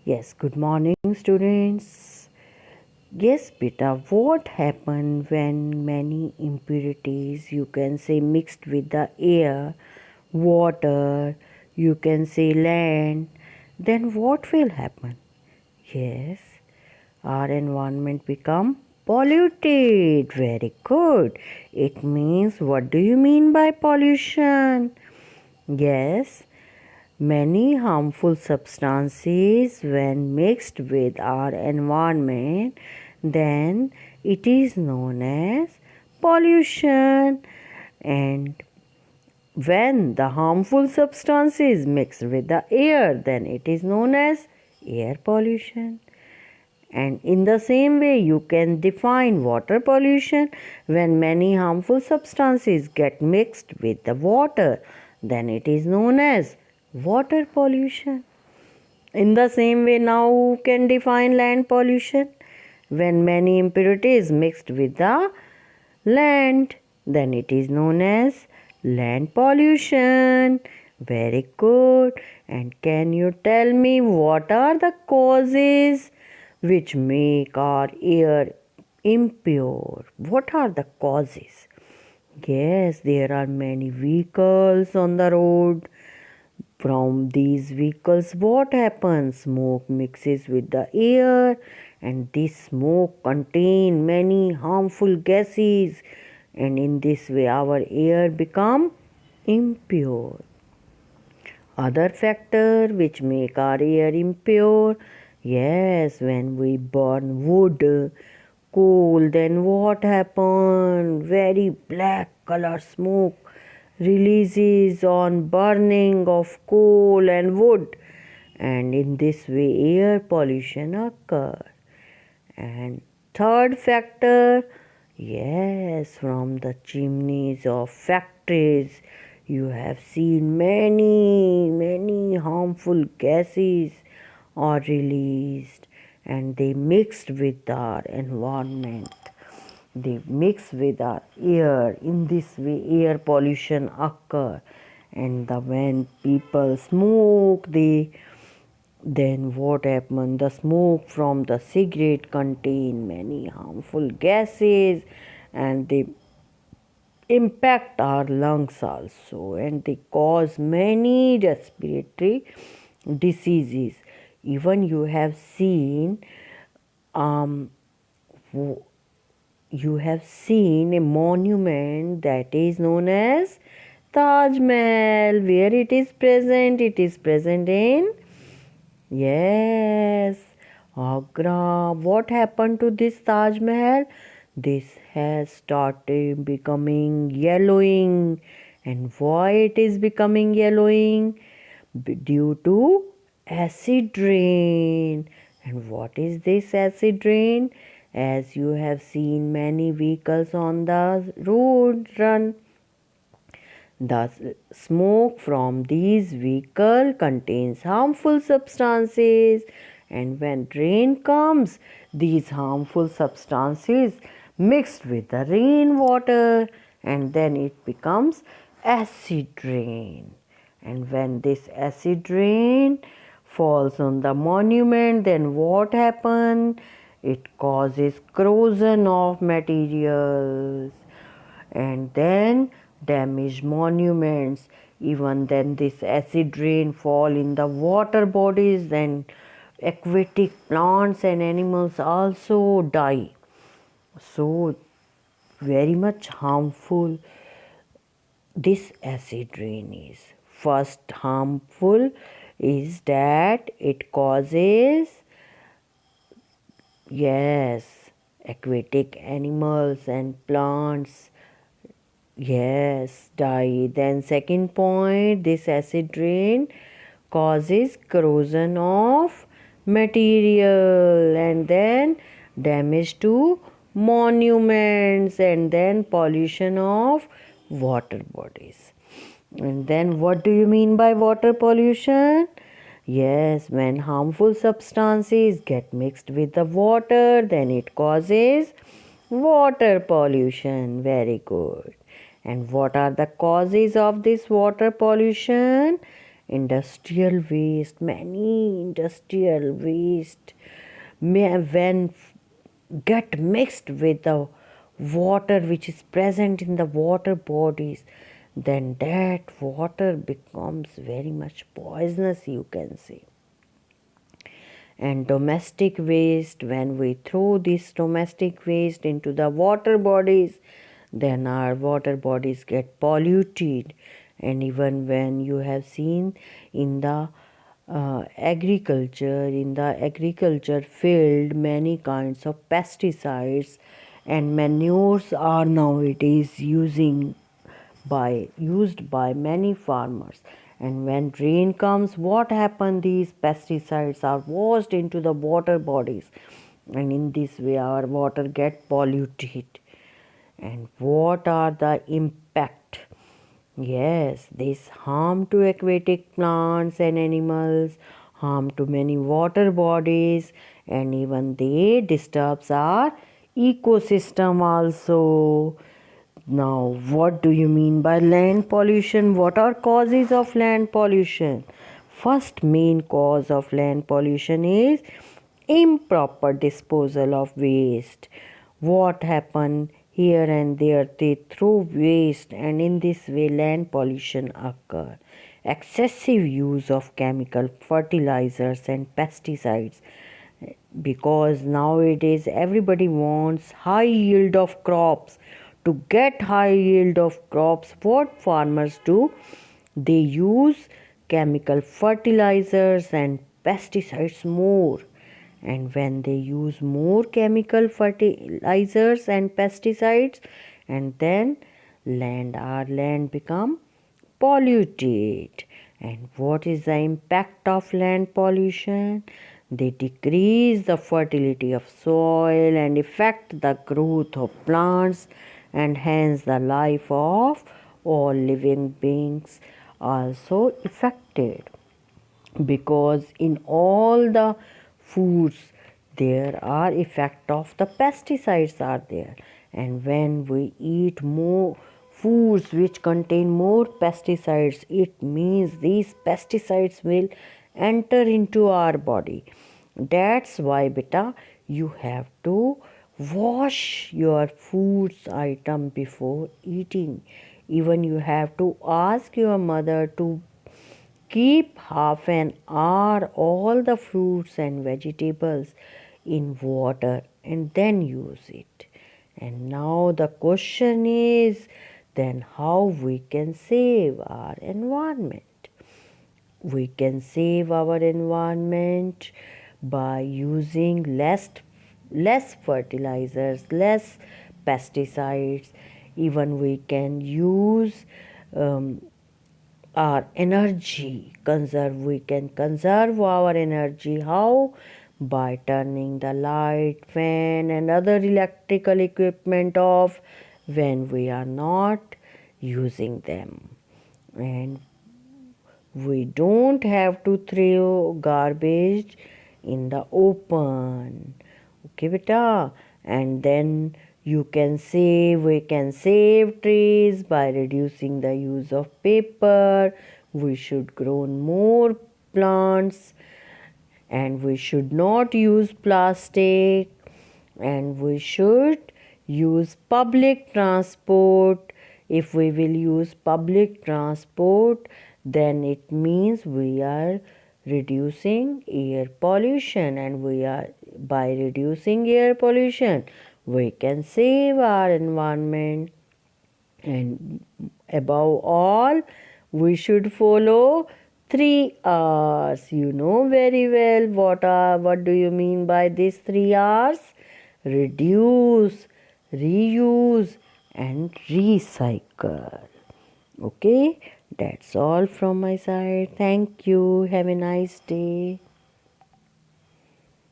Yes, good morning, students. Yes, beta, what happened when many impurities, you can say, mixed with the air, water, you can say land, then what will happen? Yes, our environment become polluted. Very good. It means, what do you mean by pollution? Yes, many harmful substances, when mixed with our environment, then it is known as pollution. And when the harmful substances mix with the air, then it is known as air pollution. And in the same way, you can define water pollution. When many harmful substances get mixed with the water, then it is known as water pollution. In the same way, now who can define land pollution? When many impurities mixed with the land, then it is known as land pollution. Very good. And can you tell me what are the causes which make our air impure? What are the causes? Yes, there are many vehicles on the road. From these vehicles, what happens? Smoke mixes with the air, and this smoke contains many harmful gases, and in this way our air become impure. Other factor which make our air impure, yes, when we burn wood, coal, then what happen? Very black color smoke releases on burning of coal and wood, and in this way air pollution occur. And third factor, yes, from the chimneys of factories, you have seen many harmful gases are released, and they mixed with our environment. They mix with our air. In this way, air pollution occur. And when people smoke, then what happens? The smoke from the cigarette contain many harmful gases, and they impact our lungs also, and they cause many respiratory diseases. Even you have seen um, you have seen a monument that is known as Taj Mahal. Where it is present? It is present in, yes, Agra. What happened to this Taj Mahal? This has started becoming yellowing. And why it is becoming yellowing? Due to acid rain. And what is this acid rain? As you have seen many vehicles on the road run, the smoke from these vehicles contains harmful substances, and when rain comes, these harmful substances mixed with the rainwater, and then it becomes acid rain. And when this acid rain falls on the monument, then what happens? It causes corrosion of materials, and then damaged monuments. Even then this acid rain fall in the water bodies, then aquatic plants and animals also die. So very much harmful this acid rain is. First harmful is that it causes, yes, aquatic animals and plants, yes, die. Then second point, this acid rain causes corrosion of material, and then damage to monuments, and then pollution of water bodies. And then what do you mean by water pollution? Yes, when harmful substances get mixed with the water, then it causes water pollution. Very good. And what are the causes of this water pollution? industrial waste, many industrial waste when get mixed with the water which is present in the water bodies, then that water becomes very much poisonous, you can say. And domestic waste, when we throw this domestic waste into the water bodies, then our water bodies get polluted. And even when you have seen in the agriculture field, many kinds of pesticides and manures are nowadays used by many farmers. And when rain comes, what happens? These pesticides are washed into the water bodies, and in this way our water get polluted. And what are the impact? Yes, this harm to aquatic plants and animals, harm to many water bodies, and even they disturbs our ecosystem also. Now, what do you mean by land pollution? What are causes of land pollution? First main cause of land pollution is improper disposal of waste. What happen here and there? They throw waste, and in this way land pollution occur. Excessive use of chemical fertilizers and pesticides, because nowadays everybody wants high yield of crops. To get high yield of crops, what farmers do? They use chemical fertilizers and pesticides more. And when they use more chemical fertilizers and pesticides, and then our land become polluted. And what is the impact of land pollution? They decrease the fertility of soil and affect the growth of plants, and hence the life of all living beings also affected, because in all the foods there are effect of the pesticides are there. And when we eat more foods which contain more pesticides, it means these pesticides will enter into our body. That's why beta, you have to wash your foods item before eating. Even you have to ask your mother to keep half an hour all the fruits and vegetables in water and then use it. And now the question is, then how we can save our environment? We can save our environment by using less fertilizers, less pesticides. Even we can use our energy, we can conserve our energy. How? By turning the light, fan and other electrical equipment off when we are not using them. And we don't have to throw garbage in the open. Okay, beta? And then we can save trees by reducing the use of paper. We should grow more plants, and we should not use plastic, and we should use public transport. If we will use public transport, then it means we are reducing air pollution, and by reducing air pollution we can save our environment. And above all, we should follow 3 R's. You know very well what do you mean by these 3 R's? Reduce, reuse and recycle. Okay, that's all from my side. Thank you. Have a nice day.